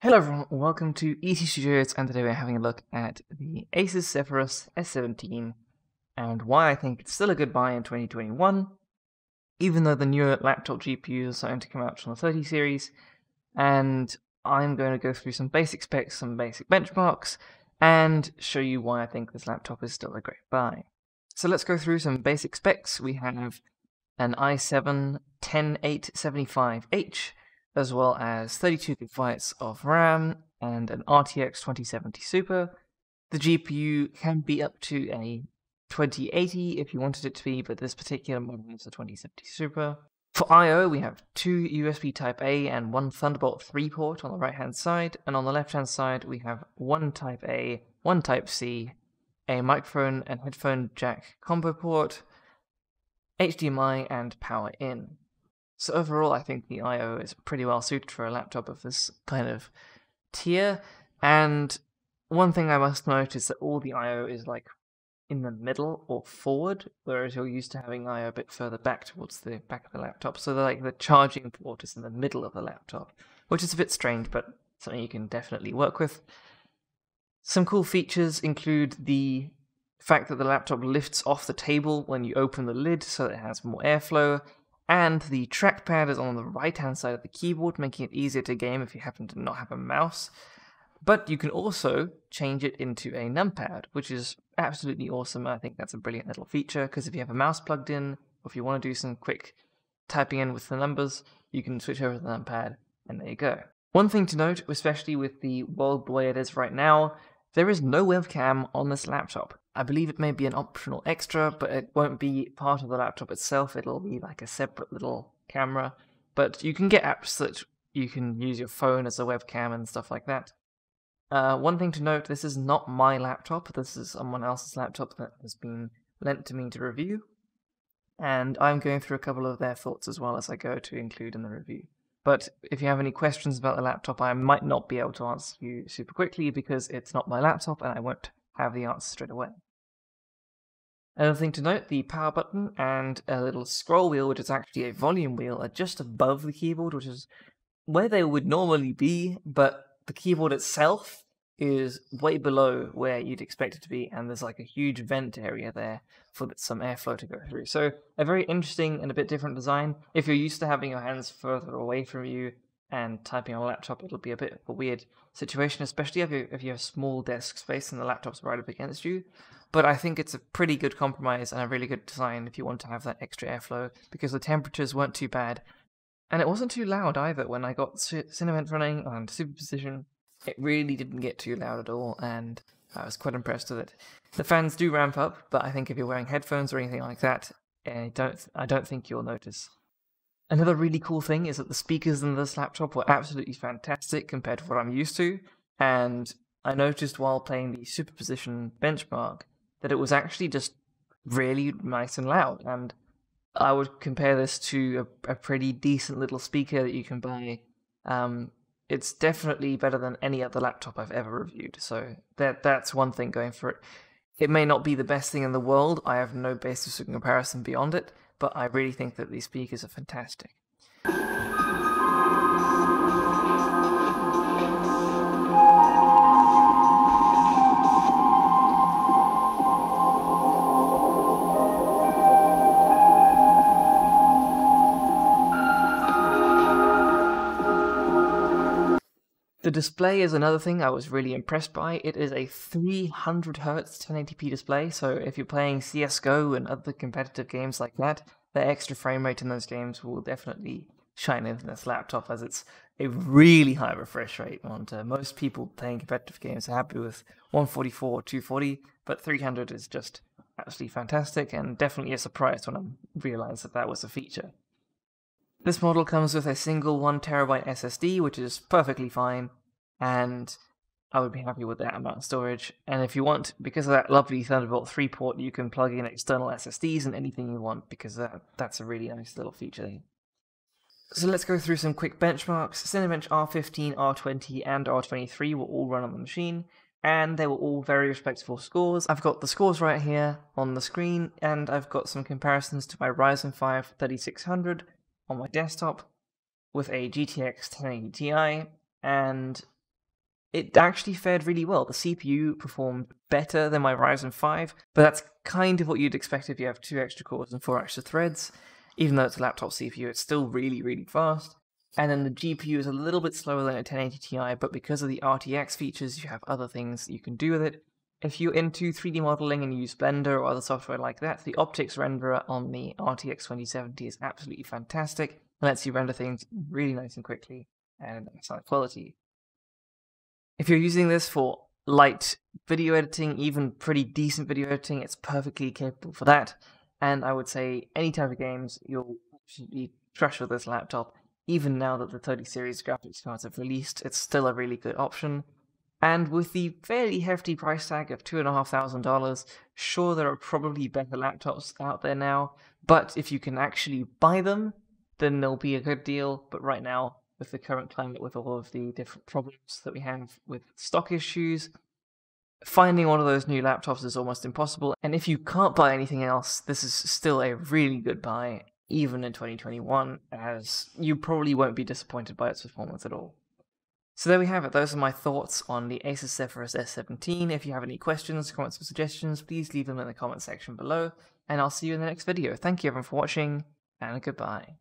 Hello everyone, welcome to ET Studios, and today we're having a look at the Asus Zephyrus S17 and why I think it's still a good buy in 2021, even though the newer laptop GPUs are starting to come out from the 30 series, and I'm going to go through some basic specs, some basic benchmarks, and show you why I think this laptop is still a great buy. So let's go through some basic specs. We have an i7-10875H, as well as 32 GB of RAM and an RTX 2070 Super. The GPU can be up to a 2080 if you wanted it to be, but this particular model is a 2070 Super. For I/O, we have two USB Type-A and one Thunderbolt 3 port on the right-hand side, and on the left-hand side we have one Type-A, one Type-C, a microphone and headphone jack combo port, HDMI, and power in. So overall, I think the I/O is pretty well suited for a laptop of this kind of tier, and one thing I must note is that all the I/O is like in the middle or forward, whereas you're used to having I/O a bit further back towards the back of the laptop, so the charging port is in the middle of the laptop, which is a bit strange, but something you can definitely work with. Some cool features include the fact that the laptop lifts off the table when you open the lid, so that it has more airflow, and the trackpad is on the right-hand side of the keyboard, making it easier to game if you happen to not have a mouse. But you can also change it into a numpad, which is absolutely awesome. I think that's a brilliant little feature, because if you have a mouse plugged in, or if you want to do some quick typing in with the numbers, you can switch over to the numpad, and there you go. One thing to note, especially with the world the way it is right now, there is no webcam on this laptop. I believe it may be an optional extra, but it won't be part of the laptop itself. It'll be like a separate little camera. But you can get apps that you can use your phone as a webcam and stuff like that. One thing to note, this is not my laptop. This is someone else's laptop that has been lent to me to review. And I'm going through a couple of their thoughts as well as I go to include in the review. But if you have any questions about the laptop, I might not be able to answer you super quickly because it's not my laptop and I won't have the answer straight away. Another thing to note, the power button and a little scroll wheel, which is actually a volume wheel, are just above the keyboard, which is where they would normally be, but the keyboard itself is way below where you'd expect it to be, and there's like a huge vent area there for some airflow to go through. So a very interesting and a bit different design. If you're used to having your hands further away from you and typing on a laptop, it'll be a bit of a weird situation, especially if you have small desk space and the laptop's right up against you. But I think it's a pretty good compromise and a really good design if you want to have that extra airflow, because the temperatures weren't too bad. And it wasn't too loud either when I got Cinemate running and Superposition. It really didn't get too loud at all, and I was quite impressed with it. The fans do ramp up, but I think if you're wearing headphones or anything like that, I don't think you'll notice. Another really cool thing is that the speakers in this laptop were absolutely fantastic compared to what I'm used to, and I noticed while playing the Superposition benchmark that it was actually just really nice and loud, and I would compare this to a pretty decent little speaker that you can buy. It's definitely better than any other laptop I've ever reviewed, so that's one thing going for it. It may not be the best thing in the world, I have no basis of comparison beyond it, but I really think that these speakers are fantastic. The display is another thing I was really impressed by. It is a 300Hz 1080p display, so if you're playing CSGO and other competitive games like that, the extra frame rate in those games will definitely shine in this laptop, as it's a really high refresh rate. And most people playing competitive games are happy with 144 or 240, but 300 is just absolutely fantastic, and definitely a surprise when I realized that that was a feature. This model comes with a single 1TB SSD, which is perfectly fine, and I would be happy with that amount of storage. And if you want, because of that lovely Thunderbolt 3 port, you can plug in external SSDs and anything you want, because that's a really nice little feature. So let's go through some quick benchmarks. Cinebench R15, R20, and R23 will all run on the machine, and they were all very respectable scores. I've got the scores right here on the screen, and I've got some comparisons to my Ryzen 5 3600, on my desktop with a GTX 1080 Ti, and it actually fared really well. The CPU performed better than my Ryzen 5, but that's kind of what you'd expect if you have 2 extra cores and 4 extra threads. Even though it's a laptop CPU, it's still really, really fast. And then the GPU is a little bit slower than a 1080 Ti, but because of the RTX features, you have other things that you can do with it. If you're into 3D modeling and you use Blender or other software like that, the optics renderer on the RTX 2070 is absolutely fantastic. It lets you render things really nice and quickly and nice high quality. If you're using this for light video editing, even pretty decent video editing, it's perfectly capable for that. And I would say any type of games, you'll absolutely crush with this laptop. Even now that the 30 series graphics cards have released, it's still a really good option. And with the fairly hefty price tag of $2,500, sure, there are probably better laptops out there now, but if you can actually buy them, then they'll be a good deal. But right now, with the current climate, with all of the different problems that we have with stock issues, finding one of those new laptops is almost impossible. And if you can't buy anything else, this is still a really good buy, even in 2021, as you probably won't be disappointed by its performance at all. So there we have it. Those are my thoughts on the Asus Zephyrus S17. If you have any questions, comments, or suggestions, please leave them in the comment section below, and I'll see you in the next video. Thank you everyone for watching, and goodbye.